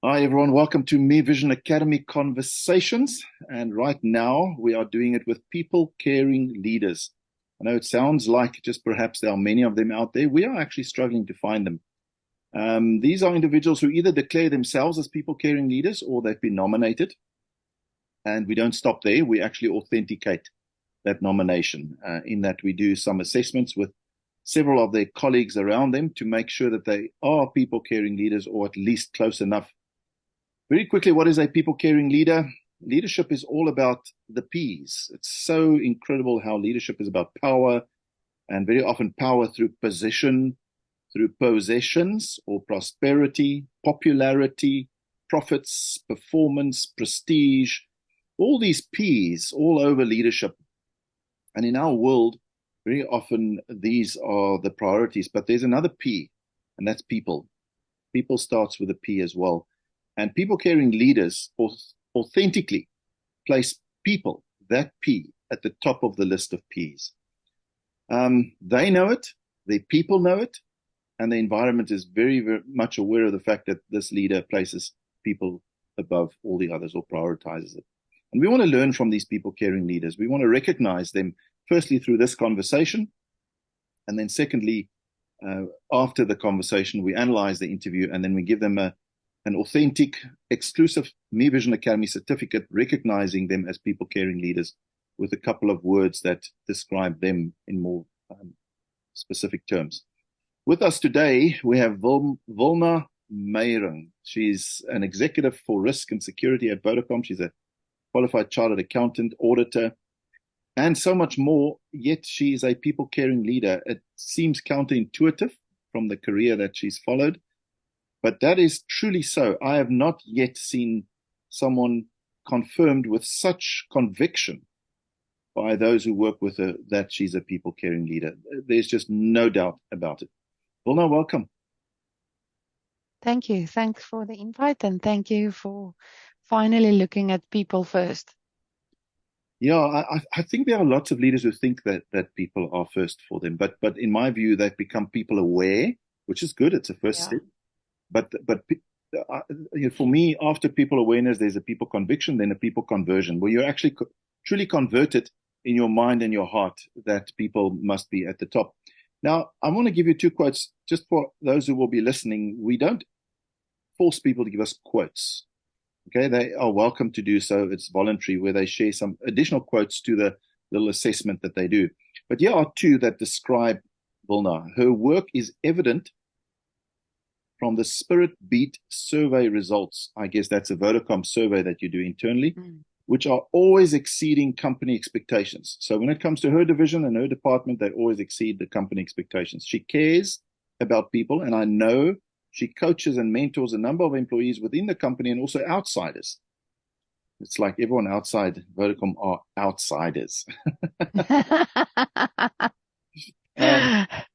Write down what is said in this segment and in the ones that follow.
Hi, everyone. Welcome to Me Vision Academy Conversations. And right now, we are doing it with people caring leaders. I know it sounds like just perhaps there are many of them out there. We are actually struggling to find them. These are individuals who either declare themselves as people caring leaders or they've been nominated. And we don't stop there. We actually authenticate that nomination in that we do some assessments with several of their colleagues around them to make sure that they are people caring leaders or at least close enough. Very quickly, what is a people caring leader? Leadership is all about the P's. It's so incredible how leadership is about power, and very often power through position, through possessions or prosperity, popularity, profits, performance, prestige, all these P's all over leadership. And in our world, very often these are the priorities, but there's another P, and that's people. People starts with a P as well. And people caring leaders authentically place people, that P, at the top of the list of Ps. They know it, the people know it, and the environment is very, very much aware of the fact that this leader places people above all the others or prioritizes it. And we want to learn from these people caring leaders. We want to recognize them, firstly, through this conversation. And then, secondly, after the conversation, we analyze the interview and then we give them an authentic, exclusive Me Vision Academy certificate recognizing them as people caring leaders with a couple of words that describe them in more specific terms. With us today, we have Wilna Meiring. She's an executive for risk and security at Vodacom. She's a qualified chartered accountant, auditor, and so much more. Yet she is a people caring leader. It seems counterintuitive from the career that she's followed, but that is truly so. I have not yet seen someone confirmed with such conviction by those who work with her that she's a people caring leader. There's just no doubt about it. Wilna, welcome. Thank you. Thanks for the invite and thank you for finally looking at people first. Yeah, I think there are lots of leaders who think that people are first for them, but in my view, they've become people aware, which is good. It's a first Yeah. step. But uh, for me, after people awareness, there's a people conviction, then a people conversion, where you're actually truly converted in your mind and your heart that people must be at the top. Now, I want to give you two quotes just for those who will be listening. We don't force people to give us quotes. Okay, they are welcome to do so. It's voluntary, where they share some additional quotes to the little assessment that they do. But here are two that describe Vilna. Her work is evident from the Spirit Beat survey results. I guess that's a Vodacom survey that you do internally, Mm. which are always exceeding company expectations. So when it comes to her division and her department, they always exceed the company expectations. She cares about people, and I know she coaches and mentors a number of employees within the company and also outsiders. It's like everyone outside Vodacom are outsiders.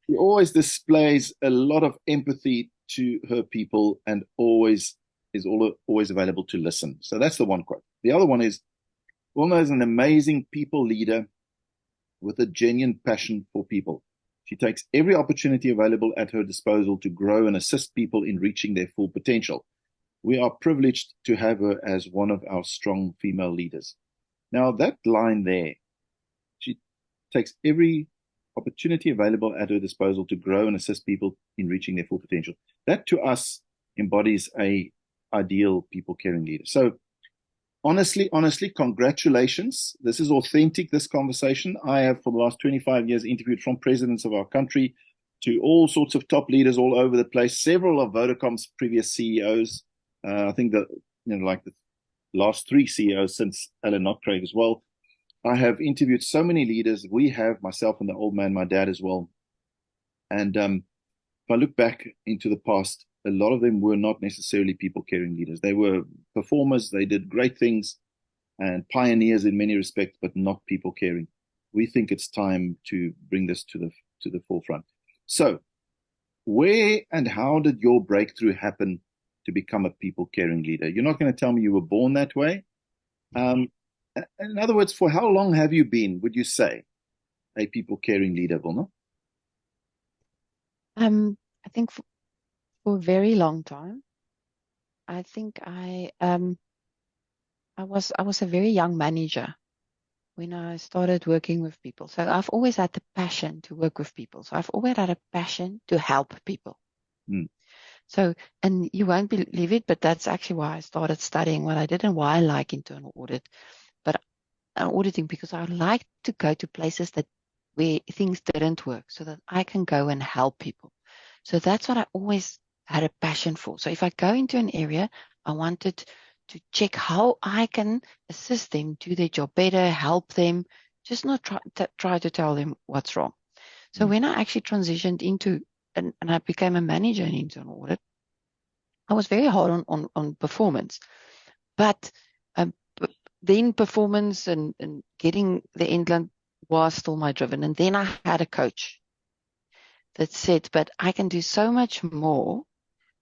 She always displays a lot of empathy to her people and always is always available to listen. So that's the one quote. The other one is Wilma is an amazing people leader with a genuine passion for people. She takes every opportunity available at her disposal to grow and assist people in reaching their full potential. We are privileged to have her as one of our strong female leaders. Now, that line there, she takes every opportunity available at her disposal to grow and assist people in reaching their full potential. That to us embodies a ideal people caring leader. So honestly, congratulations. This is authentic, this conversation. I have, for the last 25 years, interviewed from presidents of our country to all sorts of top leaders all over the place, several of Vodacom's previous CEOs. I think that, like the last three CEOs since Alan Craig as well. I have interviewed so many leaders. We have, myself and the old man, my dad as well. And if I look back into the past, a lot of them were not necessarily people caring leaders. They were performers, they did great things and pioneers in many respects, but not people caring. We think it's time to bring this to the forefront. So, where and how did your breakthrough happen to become a people caring leader? You're not going to tell me you were born that way. Um, in other words, for how long have you been, would you say, a people caring leader, Vilna? I think for a very long time. I think I was a very young manager when I started working with people. So I've always had the passion to work with people. So I've always had a passion to help people. Mm. So, and you won't believe it, but that's actually why I started studying what I did and why I like internal audit. But auditing, because I like to go to places that where things didn't work so that I can go and help people. So that's what I always had a passion for. So if I go into an area, I wanted to check how I can assist them do their job better, help them, just not try to tell them what's wrong. So when I actually transitioned into and I became a manager in internal audit, I was very hard on performance. But then performance and getting the England was still my driven. And then I had a coach that said, but I can do so much more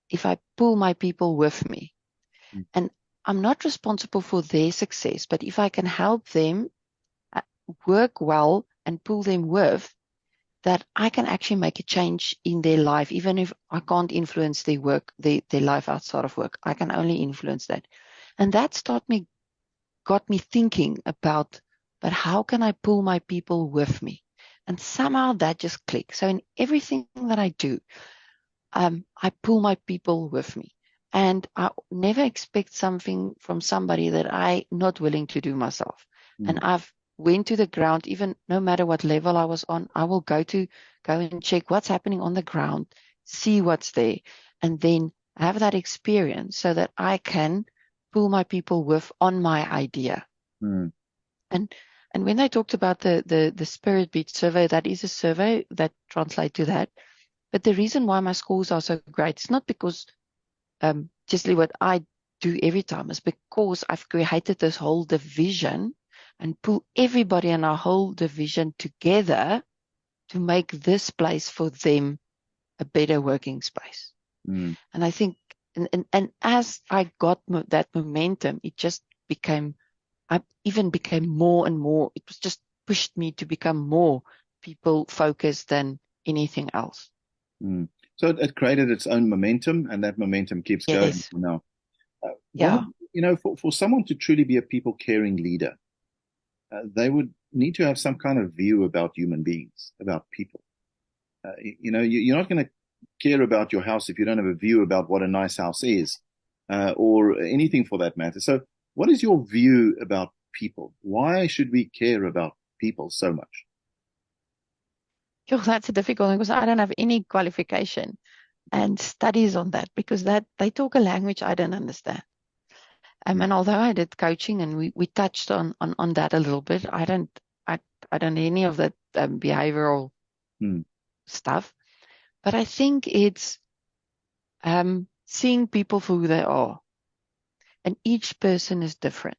if I pull my people with me. Mm. And I'm not responsible for their success, but if I can help them work well and pull them with, that I can actually make a change in their life, even if I can't influence their work, their life outside of work. I can only influence that. And that got me thinking about, but how can I pull my people with me? And somehow that just clicked. So in everything that I do, I pull my people with me. And I never expect something from somebody that I'm not willing to do myself. And I've went to the ground, even no matter what level I was on, I will go and check what's happening on the ground, see what's there, and then have that experience so that I can pull my people with on my idea. Mm. And when I talked about the Spirit Beat survey, that is a survey that translates to that. But the reason why my scores are so great, it's not because just what I do every time, is because I've created this whole division and pull everybody in our whole division together to make this place for them a better working space. Mm. And I think, and as I got that momentum, it just became, I even became more and more, it was just pushed me to become more people focused than anything else. Mm. So it created its own momentum, and that momentum keeps going Yes. now. Yeah. For someone to truly be a people caring leader, they would need to have some kind of view about human beings, about people. You're not going to care about your house if you don't have a view about what a nice house is, or anything for that matter. So, what is your view about people? Why should we care about people so much? Sure, that's a difficult one because I don't have any qualification and studies on that because that they talk a language I don't understand. And although I did coaching and we touched on that a little bit, I don't know any of that behavioral Mm. stuff. But I think it's seeing people for who they are, and each person is different.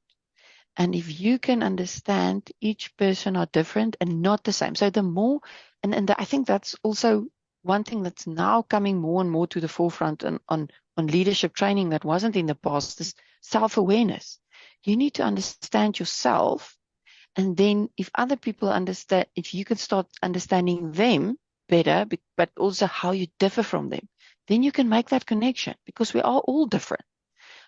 And if you can understand each person are different and not the same. So the more, I think that's also one thing that's now coming more and more to the forefront on leadership training that wasn't in the past, is self-awareness. You need to understand yourself. And then if other people understand, if you can start understanding them better, but also how you differ from them, then you can make that connection because we are all different.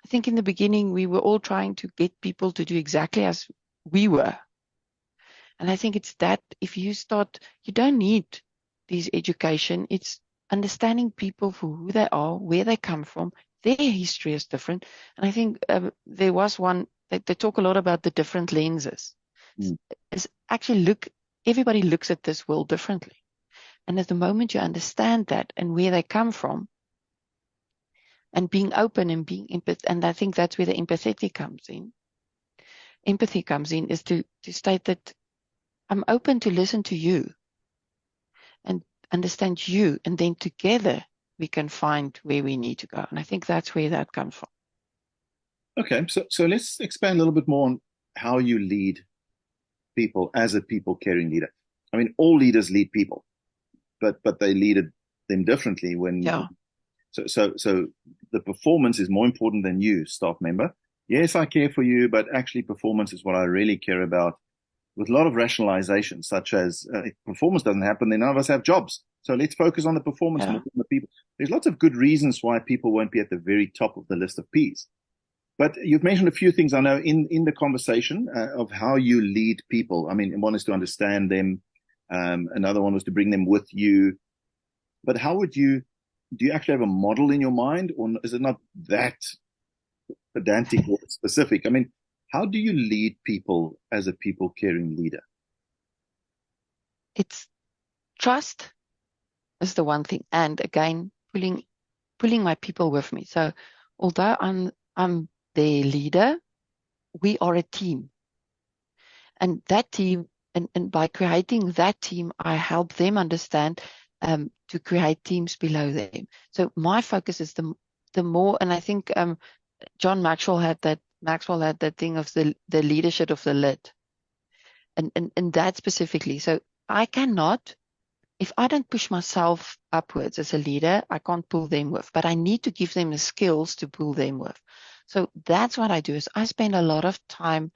I think in the beginning, we were all trying to get people to do exactly as we were. And I think it's that if you start, you don't need this education. It's understanding people for who they are, where they come from. Their history is different. And I think there was one, they talk a lot about the different lenses. Mm. It's actually everybody looks at this world differently. And at the moment you understand that and where they come from, and being open and being empath, and I think that's where the empathy comes in. Empathy comes in is to state that I'm open to listen to you and understand you, and then together we can find where we need to go. And I think that's where that comes from. Okay, so let's expand a little bit more on how you lead people as a people caring leader. I mean, all leaders lead people, but they lead them differently when. Yeah. So the performance is more important than you, staff member. Yes, I care for you, but actually performance is what I really care about, with a lot of rationalization, such as if performance doesn't happen, then none of us have jobs. So let's focus on the performance more than the people. There's lots of good reasons why people won't be at the very top of the list of P's. But you've mentioned a few things I know in the conversation of how you lead people. I mean, one is to understand them. Another one was to bring them with you. But do you actually have a model in your mind, or is it not that pedantic or specific? I mean, how do you lead people as a people caring leader? It's trust is the one thing. And again, pulling my people with me. So although I'm their leader, we are a team. And that team, and by creating that team, I help them understand to create teams below them. So my focus is the more, and I think John Maxwell had that thing of the leadership of the lid. And that specifically. So I cannot, if I don't push myself upwards as a leader, I can't pull them with, but I need to give them the skills to pull them with. So that's what I do is I spend a lot of time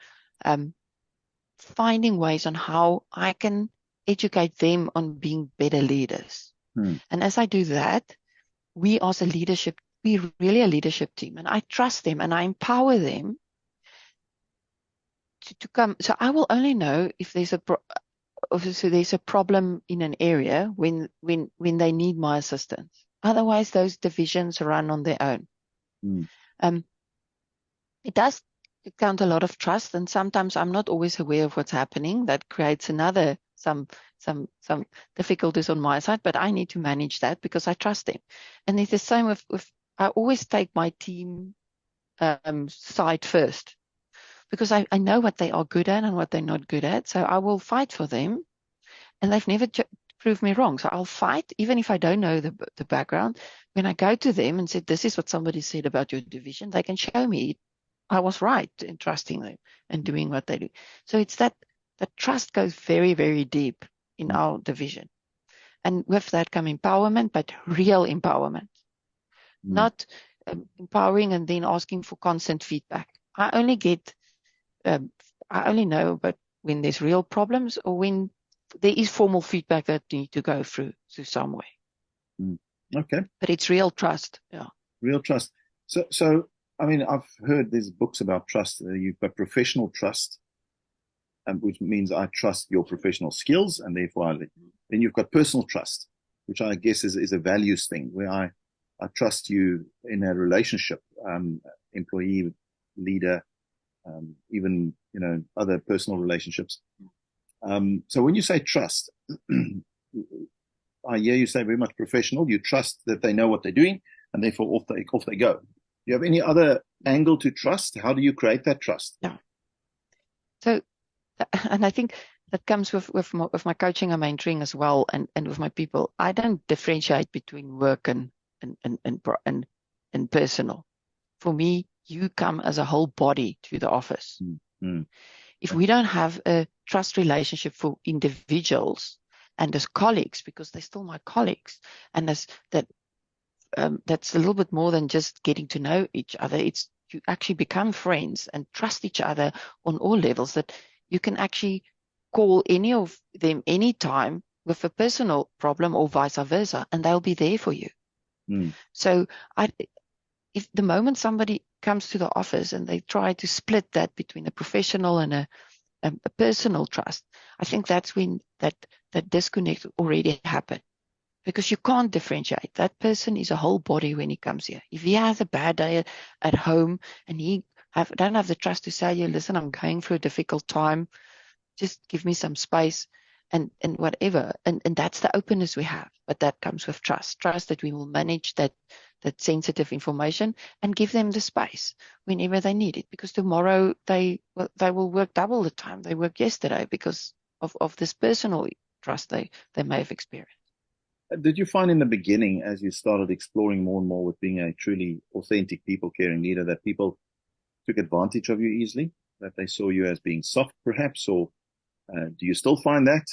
finding ways on how I can educate them on being better leaders. And as I do that, we as a leadership, we're really a leadership team, and I trust them and I empower them to come. So I will only know if there's a problem in an area when they need my assistance. Otherwise, those divisions run on their own. It does count a lot of trust, and sometimes I'm not always aware of what's happening. That creates some difficulties on my side, but I need to manage that because I trust them. And it's the same with I always take my team side first, because I know what they are good at and what they're not good at. So I will fight for them, and they've never proved me wrong. So I'll fight, even if I don't know the background. When I go to them and say, this is what somebody said about your division, they can show me I was right in trusting them and doing what they do. So it's that trust goes very, very deep in our division. And with that come empowerment, but real empowerment. Not empowering and then asking for constant feedback. I only know but when there's real problems or when there is formal feedback that need to go through some way. Okay. But it's real trust. Yeah. Real trust. So I mean, I've heard there's books about trust. You've got professional trust, which means I trust your professional skills, and therefore then you've got personal trust, which I guess is a values thing, where I trust you in a relationship, employee, leader, even, other personal relationships. So when you say trust, I hear you say very much professional. You trust that they know what they're doing, and therefore off they go. Do you have any other angle to trust? How do you create that trust? Yeah. So, and I think that comes with my coaching and mentoring as well, and with my people. I don't differentiate between work and personal. For me, you come as a whole body to the office. If we don't have a trust relationship for individuals and as colleagues, because they're still my colleagues, and that's a little bit more than just getting to know each other. It's you actually become friends and trust each other on all levels, that you can actually call any of them anytime with a personal problem or vice versa, and they'll be there for you. So if the moment somebody comes to the office and they try to split that between a professional and a personal trust, I think that's when that disconnect already happened. Because you can't differentiate. That person is a whole body when he comes here. If he has a bad day at home and he don't have the trust to say, listen, I'm going through a difficult time, just give me some space and whatever. And that's the openness we have. But that comes with trust. Trust that we will manage that sensitive information and give them the space whenever they need it. Because tomorrow they will work double the time they worked yesterday because of this personal trust they may have experienced. Did you find in the beginning, as you started exploring more and more with being a truly authentic people caring leader, that people took advantage of you easily, that they saw you as being soft perhaps, or do you still find that?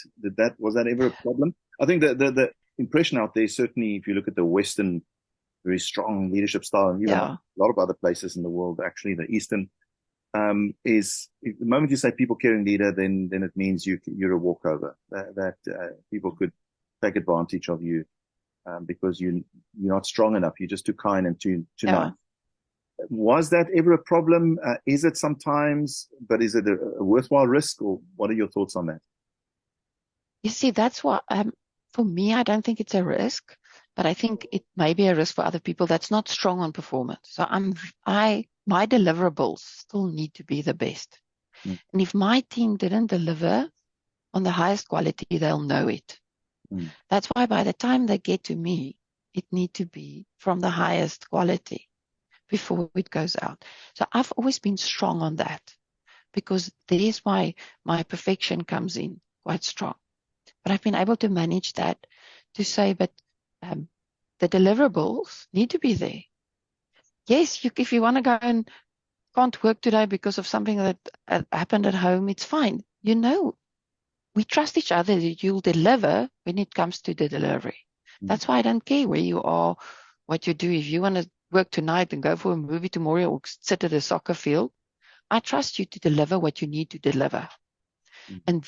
Was that ever a problem? I think the impression out there, certainly if you look at the Western, very strong leadership style, and even a lot of other places in the world, actually the Eastern, is the moment you say people caring leader, then it means you're a walkover, that people could take advantage of you because you're not strong enough. You're just too kind and too nice. Was that ever a problem? Is it sometimes, but is it a worthwhile risk, or what are your thoughts on that? You see, that's what, for me, I don't think it's a risk, but I think it may be a risk for other people that's not strong on performance. So my deliverables still need to be the best. Mm. And if my team didn't deliver on the highest quality, they'll know it. Mm. That's why by the time they get to me, it need to be from the highest quality before it goes out. So I've always been strong on that, because there's why my perfection comes in quite strong. But I've been able to manage that to say, but the deliverables need to be there. Yes, if you want to go and can't work today because of something that happened at home, it's fine. We trust each other that you'll deliver when it comes to the delivery. Mm. That's why I don't care where you are, what you do. If you want to work tonight and go for a movie tomorrow or sit at a soccer field, I trust you to deliver what you need to deliver. Mm. And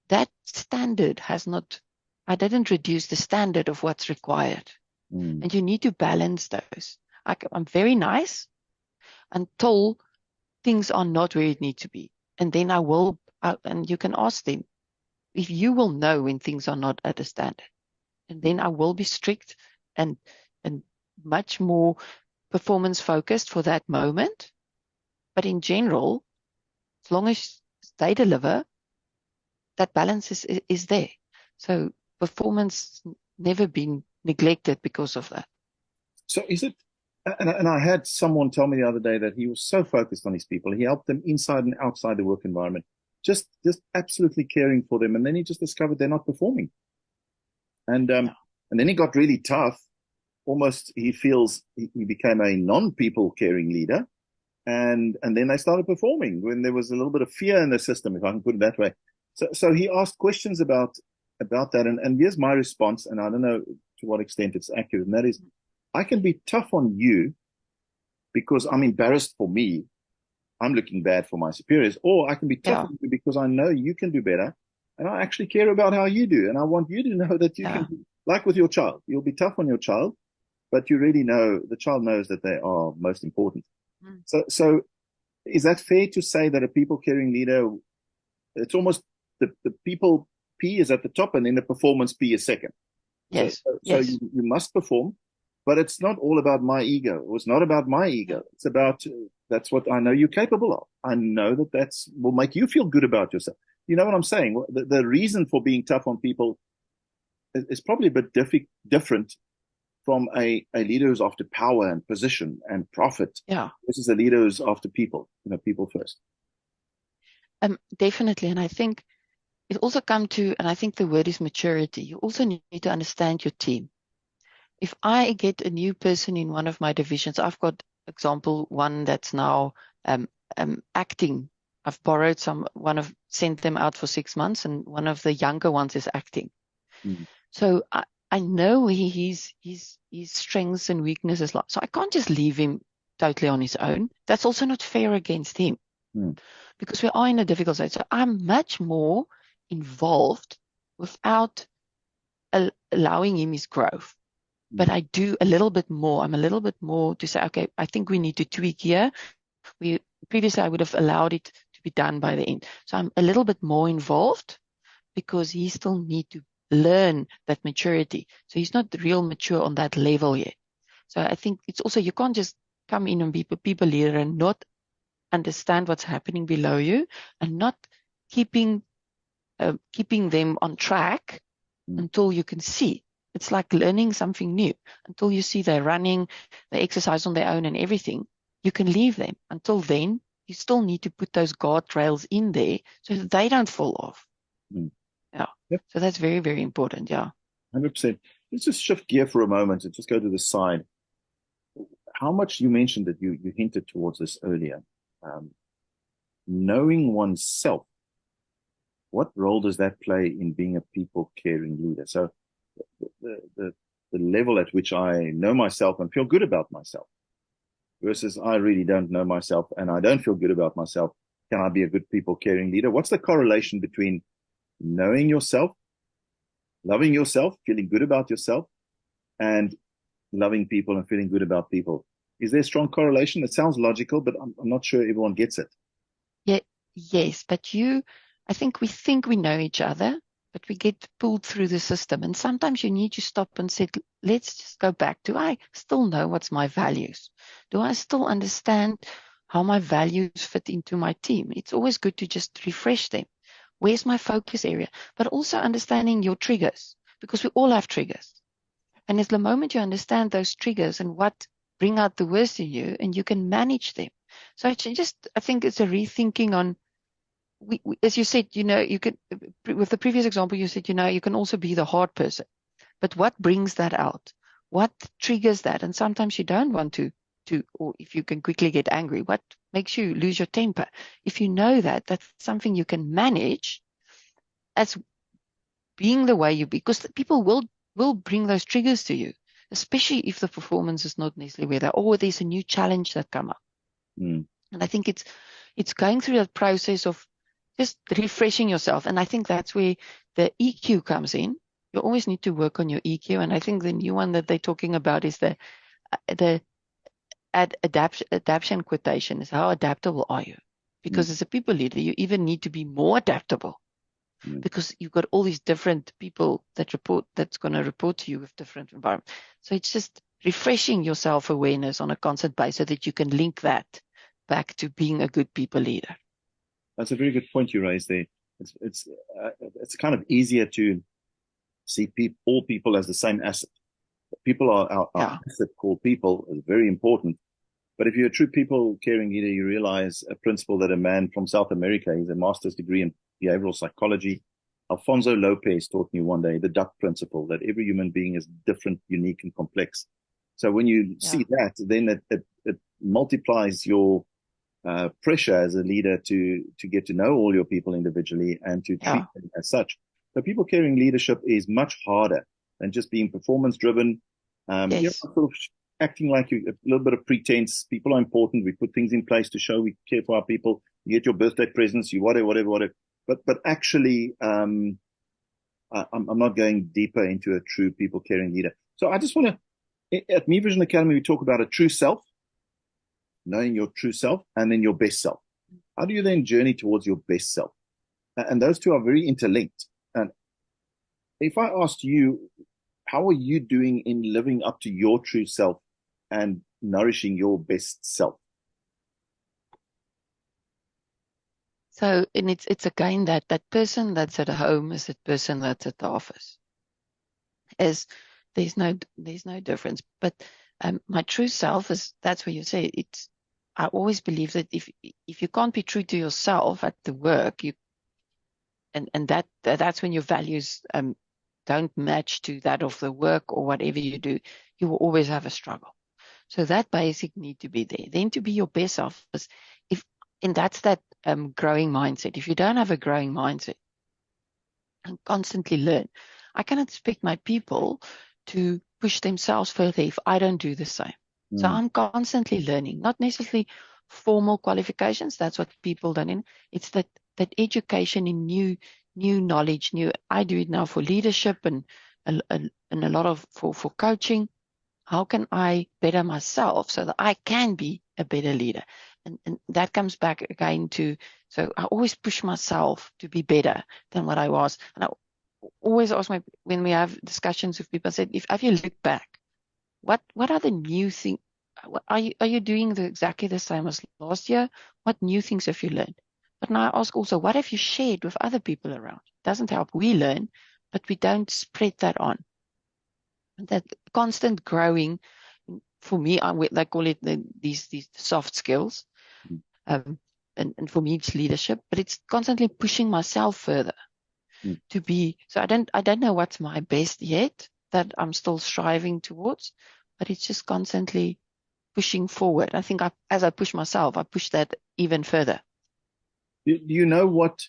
that standard I didn't reduce the standard of what's required. Mm. And you need to balance those. I'm very nice until things are not where it needs to be. And then and you can ask them if you will know when things are not at a standard. And then I will be strict and much more performance focused for that moment. But in general, as long as they deliver, that balance is there. So performance never been neglected because of that. So is it, and I had someone tell me the other day that he was so focused on his people. He helped them inside and outside the work environment, just absolutely caring for them. And then he just discovered they're not performing. And then he got really tough. Almost he feels he became a non-people caring leader. And then they started performing when there was a little bit of fear in the system, if I can put it that way. So he asked questions about that. And here's my response, and I don't know to what extent it's accurate. And that is, I can be tough on you because I'm embarrassed for me. I'm looking bad for my superiors. Or I can be tough on you because I know you can do better. And I actually care about how you do. And I want you to know that you can, like with your child, you'll be tough on your child, but you really know, the child knows that they are most important. Mm. So is that fair to say that a people caring leader, it's almost the people P is at the top and then the performance P is second? Yes. So you must perform, but it's not all about my ego. It's not about my ego. It's about, that's what I know you're capable of. I know that will make you feel good about yourself. You know what I'm saying? The reason for being tough on people is probably a bit different from a leader who's after power and position and profit. Yeah. This is a leader who's after people, people first. Definitely. And I think it also comes to, and I think the word is maturity. You also need to understand your team. If I get a new person in one of my divisions, I've got, example, one that's now acting. I've borrowed sent them out for 6 months, and one of the younger ones is acting. Mm. So I know his strengths and weaknesses. So I can't just leave him totally on his own. That's also not fair against him. Mm. Because we are in a difficult state. So I'm much more involved without allowing him his growth. Mm. But I do a little bit more. I'm a little bit more to say, okay, I think we need to tweak here. Previously I would have allowed it to be done by the end. So I'm a little bit more involved because he still need to learn that maturity. So he's not real mature on that level yet. So I think it's also, you can't just come in and be a people leader and not understand what's happening below you and not keeping them on track until you can see. It's like learning something new. Until you see they're running, they exercise on their own and everything, you can leave them. Until then, you still need to put those guardrails in there so that they don't fall off. Mm. Yeah. Yep. So that's very, very important. Yeah. 100%. Let's just shift gear for a moment and just go to the side. How much you mentioned that you hinted towards this earlier. Knowing oneself, what role does that play in being a people caring leader? So the level at which I know myself and feel good about myself versus I really don't know myself and I don't feel good about myself. Can I be a good people caring leader? What's the correlation between knowing yourself loving yourself, feeling good about yourself, and loving people and feeling good about people. Is there a strong correlation? It sounds logical, but I'm not sure everyone gets it. Yeah, yes, but I think we know each other, but we get pulled through the system. And sometimes you need to stop and say, let's just go back. Do I still know what's my values? Do I still understand how my values fit into my team? It's always good to just refresh them. Where's my focus area? But also understanding your triggers, because we all have triggers. And it's the moment you understand those triggers and what bring out the worst in you, and you can manage them. So I think it's a rethinking on, as you said, you could, with the previous example, you said, you can also be the hard person. But what brings that out? What triggers that? And sometimes you don't want or if you can quickly get angry, what makes you lose your temper? If you know that, that's something you can manage as being the way you be, because people will bring those triggers to you, especially if the performance is not necessarily where there's a new challenge that come up. Mm. And I think it's going through that process of just refreshing yourself. And I think that's where the EQ comes in. You always need to work on your EQ. And I think the new one that they're talking about is the adaptation quotation, is how adaptable are you? Mm. Because as a people leader, you even need to be more adaptable, Mm. because you've got all these different people that's going to report to you with different environments. So it's just refreshing your self-awareness on a constant basis so that you can link that back to being a good people leader. That's a very good point you raised there. It's kind of easier to see all people as the same asset. People are our Yeah. asset called people is very important. But if you're a true people caring leader, you realize a principle that a man from South America, he's a master's degree in behavioral psychology. Alfonso Lopez taught me one day the duck principle, that every human being is different, unique, and complex. So when you see that, then it multiplies your pressure as a leader to get to know all your people individually and to treat them as such. So people caring leadership is much harder than just being performance driven. Yes. Sort of acting like a little bit of pretense. People are important. We put things in place to show we care for our people. You get your birthday presents, you whatever. But actually, I'm not going deeper into a true people caring leader. So I just want to, at Me Vision Academy, we talk about a true self, knowing your true self, and then your best self. How do you then journey towards your best self? And those two are very interlinked. And if I asked you, how are you doing in living up to your true self and nourishing your best self? So, and it's again that person that's at home is that person that's at the office. There's no difference. But my true self that's where you say it's. I always believe that if you can't be true to yourself at the work, and that's when your values don't match to that of the work or whatever you do, you will always have a struggle. So that basic need to be there. Then to be your best self is and that's that growing mindset. If you don't have a growing mindset and constantly learn, I cannot expect my people to push themselves further if I don't do the same. So I'm constantly learning, not necessarily formal qualifications. That's what people don't in. It's that education in new knowledge, I do it now for leadership and a lot of for coaching. How can I better myself so that I can be a better leader? And that comes back again to, so I always push myself to be better than what I was. And I always ask when we have discussions with people, I said, if you look back, what are the new things? Are you doing exactly the same as last year? What new things have you learned? But now I ask also, what have you shared with other people around? It doesn't help. We learn, but we don't spread that on. That constant growing, for me, I call it these soft skills. And for me, it's leadership, but it's constantly pushing myself further to be. So I don't know what's my best yet that I'm still striving towards, but it's just constantly pushing forward. I think as I push myself, I push that even further. Do you know what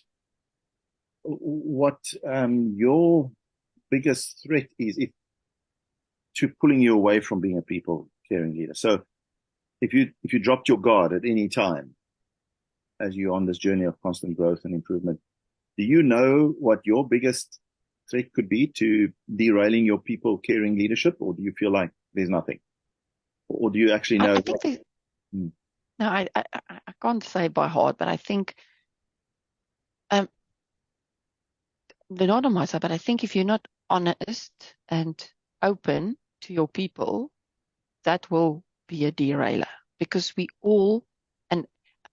your biggest threat is to pulling you away from being a people caring leader? So if you dropped your guard at any time as you're on this journey of constant growth and improvement, do you know what your biggest threat could be to derailing your people caring leadership, or do you feel like there's nothing? Or do you actually know? I think no, I can't say by heart, but I think um, they're not on my side. But I think if you're not honest and open to your people, that will be a derailer, because we all, and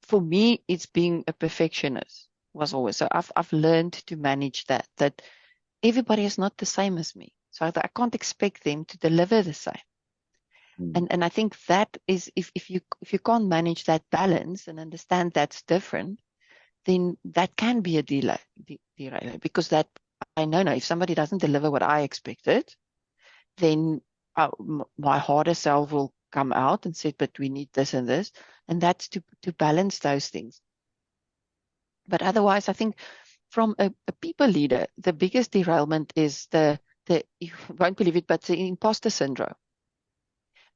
for me, it's being a perfectionist was always. So I've learned to manage that everybody is not the same as me. So I can't expect them to deliver the same. And I think that is, if you can't manage that balance and understand that's different, then that can be a derailer, because that I know now, if somebody doesn't deliver what I expected, then my harder self will come out and say, but we need this and this, and that's to balance those things. But otherwise, I think from a people leader, the biggest derailment is you won't believe it, but the imposter syndrome.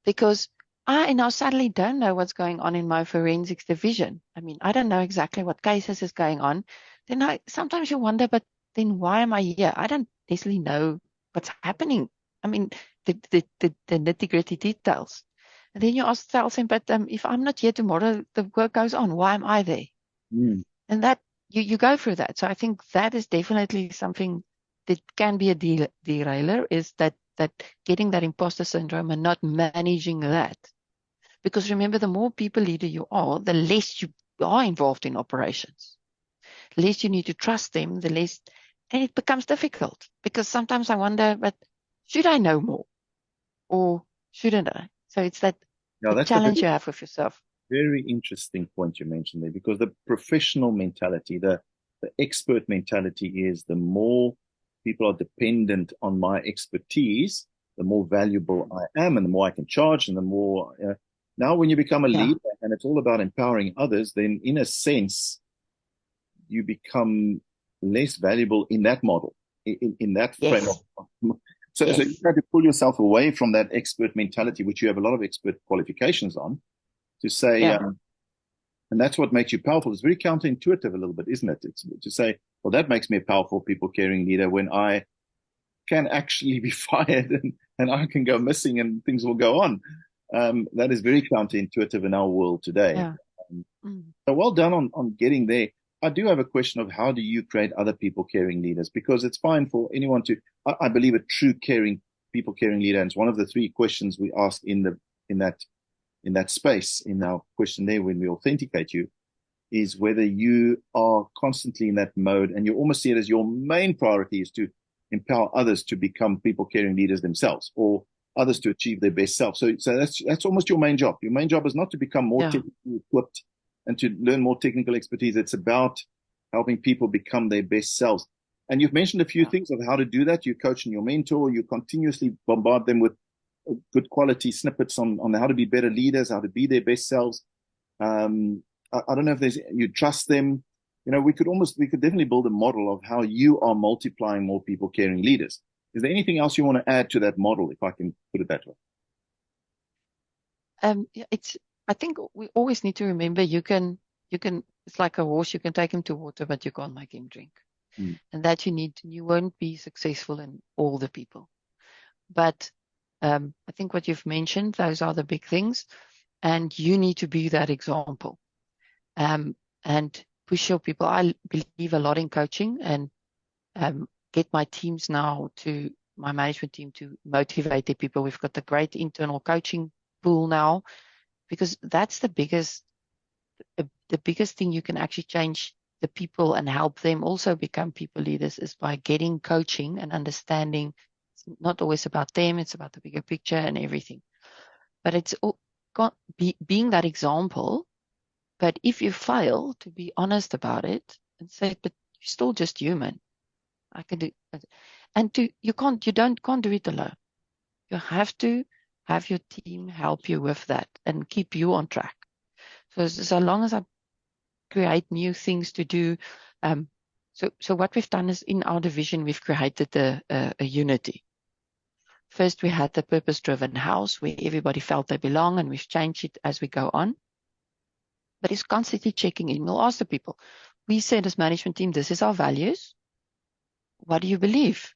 Because I now suddenly don't know what's going on in my forensics division. I mean, I don't know exactly what cases is going on. Then sometimes you wonder, but then why am I here? I don't necessarily know what's happening. I mean, the nitty-gritty details. And then you ask yourself, but if I'm not here tomorrow, the work goes on. Why am I there? And that you go through that. So I think that is definitely something that can be a derailer, is that getting that imposter syndrome and not managing that. Because remember, the more people leader you are, the less you are involved in operations. The less you need to trust them, the less, and it becomes difficult. Because sometimes I wonder, but should I know more? Or shouldn't I? So it's the challenge you have with yourself. Very interesting point you mentioned there, because the professional mentality, the expert mentality is, the more people are dependent on my expertise, the more valuable I am, and the more I can charge, and the more. Now, when you become a leader and it's all about empowering others, then in a sense, you become less valuable in that model, in that frame. So you try to pull yourself away from that expert mentality, which you have a lot of expert qualifications on, to say, and that's what makes you powerful. It's very counterintuitive a little bit, isn't it? It's to say, well, that makes me a powerful people caring leader, when I can actually be fired and I can go missing and things will go on. That is very counterintuitive in our world today. So well done on getting there. I do have a question of, how do you create other people caring leaders? Because it's fine for anyone to, I believe a true caring people caring leader, and it's one of the 3 questions we ask in that space, in our questionnaire when we authenticate you, is whether you are constantly in that mode and you almost see it as your main priority is to empower others to become people caring leaders themselves, or others to achieve their best self. So that's almost your main job. Your main job is not to become more technically equipped and to learn more technical expertise. It's about helping people become their best selves. And you've mentioned a few things of how to do that. You coach and your mentor, you continuously bombard them with good quality snippets on how to be better leaders, how to be their best selves. I don't know if you trust them. We could definitely build a model of how you are multiplying more people caring leaders. Is there anything else you want to add to that model, if I can put it that way? I think we always need to remember, you can, it's like a horse, you can take him to water, but you can't make him drink. And that you won't be successful in all the people. But I think what you've mentioned, those are the big things. And you need to be that example. And push your people. I believe a lot in coaching, and get my teams now, to my management team, to motivate their people. We've got the great internal coaching pool now, because that's the biggest thing you can actually change the people and help them also become people leaders, is by getting coaching and understanding. It's not always about them, it's about the bigger picture and everything. But it's being that example. But if you fail, to be honest about it and say, but you're still just human. I can do it. And you can't do it alone. You have to have your team help you with that and keep you on track. So long as I create new things to do, so what we've done is, in our division, we've created a unity. First, we had the purpose-driven house where everybody felt they belong, and we've changed it as we go on. But it's constantly checking in. We'll ask the people. We said as management team, this is our values. What do you believe?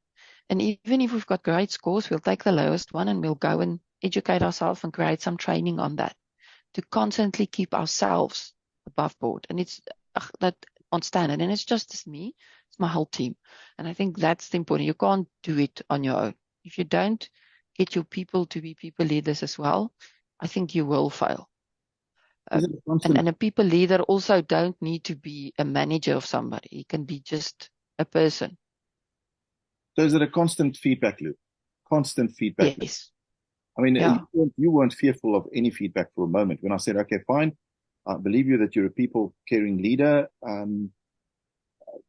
And even if we've got great scores, we'll take the lowest one and we'll go and educate ourselves and create some training on that to constantly keep ourselves above board. And it's that on standard. And it's just me, it's my whole team. And I think that's the important. You can't do it on your own. If you don't get your people to be people leaders as well, I think you will fail. Is it a constant, And a people leader also don't need to be a manager of somebody. He can be just a person. so is it a constant feedback loop? Constant feedback loop. Yes. I mean, Yeah. you weren't fearful of any feedback for a moment. When I said, okay, fine, I believe you that you're a people caring leader.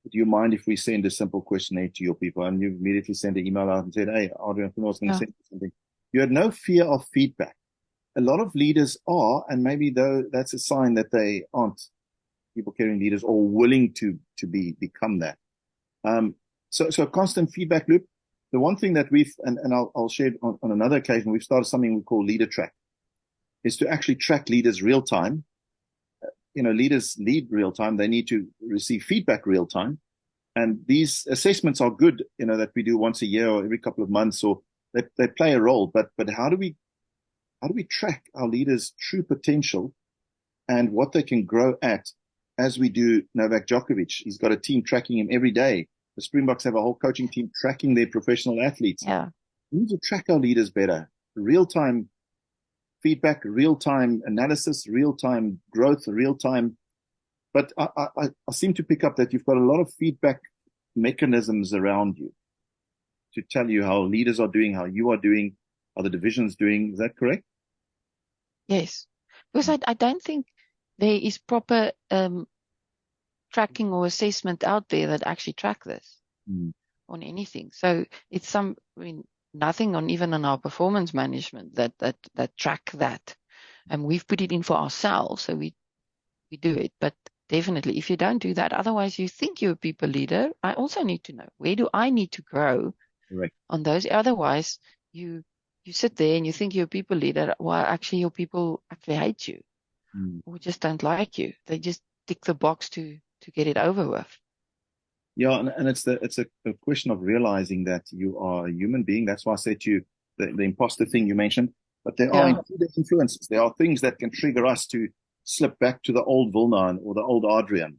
Do you mind if we send a simple questionnaire to your people? And you immediately send an email out and said, hey, Adrian, I was going to send you something. You had no fear of feedback. A lot of leaders are, and maybe though that's a sign that they aren't people caring leaders or willing to become that. So a constant feedback loop. The one thing that and I'll share it on another occasion, we've started something we call Leader Track, is to actually track leaders real time. Leaders lead real time. They need to receive feedback real time. And these assessments are good, that we do once a year or every couple of months, or they play a role. But how do we track our leaders' true potential and what they can grow at, as we do Novak Djokovic? He's got a team tracking him every day. The Springboks have a whole coaching team tracking their professional athletes. Yeah. We need to track our leaders better. Real-time feedback, real-time analysis, real-time growth, real-time. But I seem to pick up that you've got a lot of feedback mechanisms around you to tell you how leaders are doing, how you are doing, how the division's doing. Is that correct? Yes. Because I don't think there is proper tracking or assessment out there that actually track this on anything. So it's nothing on even on our performance management that track that. And we've put it in for ourselves, so we do it. But definitely, if you don't do that, otherwise you think you're a people leader, I also need to know, where do I need to grow on those? Otherwise, you sit there and you think you're a people leader, while actually your people actually hate you or just don't like you. They just tick the box to get it over with. Yeah, and it's a question of realizing that you are a human being. That's why I said to you the imposter thing you mentioned. But there are influences. There are things that can trigger us to slip back to the old Wilna or the old Adrian.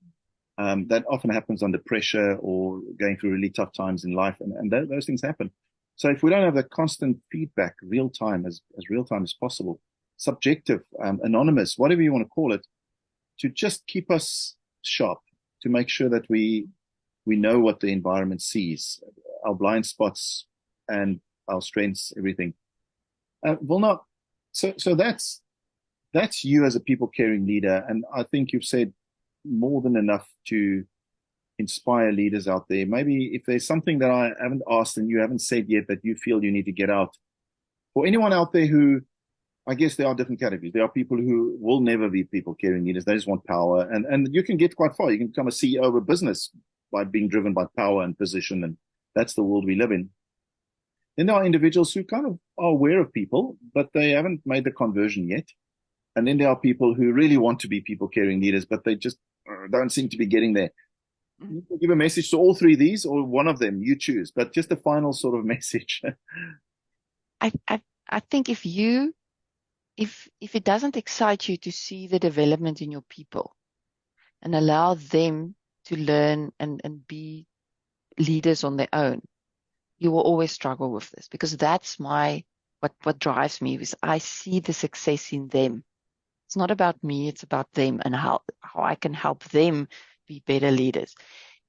That often happens under pressure or going through really tough times in life, and those things happen. So if we don't have the constant feedback, real time, as real time as possible, subjective, anonymous, whatever you want to call it, to just keep us sharp, to make sure that we know what the environment sees, our blind spots and our strengths, everything. Wilna, so that's you as a people caring leader, and I think you've said more than enough to inspire leaders out there. Maybe if there's something that I haven't asked and you haven't said yet that you feel you need to get out, for anyone out there who, I guess there are different categories. There are people who will never be people caring leaders. They just want power. And you can get quite far. You can become a CEO of a business by being driven by power and position. And that's the world we live in. Then there are individuals who kind of are aware of people, but they haven't made the conversion yet. And then there are people who really want to be people caring leaders, but they just don't seem to be getting there. You can give a message to all three of these, or one of them, you choose, but just a final sort of message. I think if it doesn't excite you to see the development in your people and allow them to learn and be leaders on their own, you will always struggle with this, because that's what drives me is I see the success in them. It's not about me, it's about them and how I can help them be better leaders.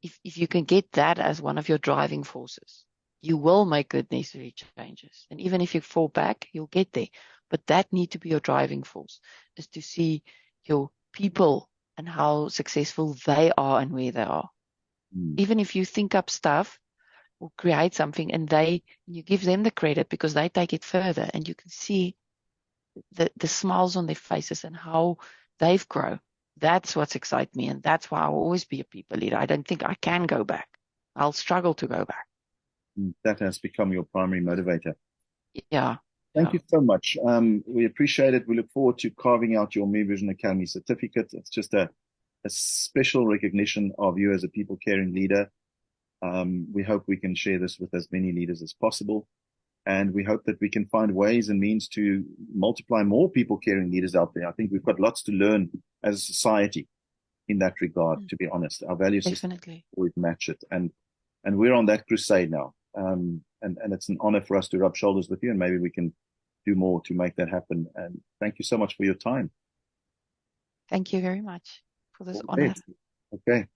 If you can get that as one of your driving forces, you will make the necessary changes. And even if you fall back, you'll get there. But that need to be your driving force, is to see your people and how successful they are and where they are. Even if you think up stuff or create something and you give them the credit because they take it further, and you can see the smiles on their faces and how they've grown. That's what excites me, and that's why I'll always be a people leader. I don't think I can go back. I'll struggle to go back. That has become your primary motivator. Yeah. Thank you so much. We appreciate it. We look forward to carving out your Meiring Vision Academy certificate. It's just a special recognition of you as a people caring leader. We hope we can share this with as many leaders as possible. And we hope that we can find ways and means to multiply more people caring leaders out there. I think we've got lots to learn as a society in that regard, to be honest. Our value system Definitely. always match it. And we're on that crusade now. And it's an honor for us to rub shoulders with you, and maybe we can do more to make that happen. And thank you so much for your time. Thank you very much for this All honor. right. Okay.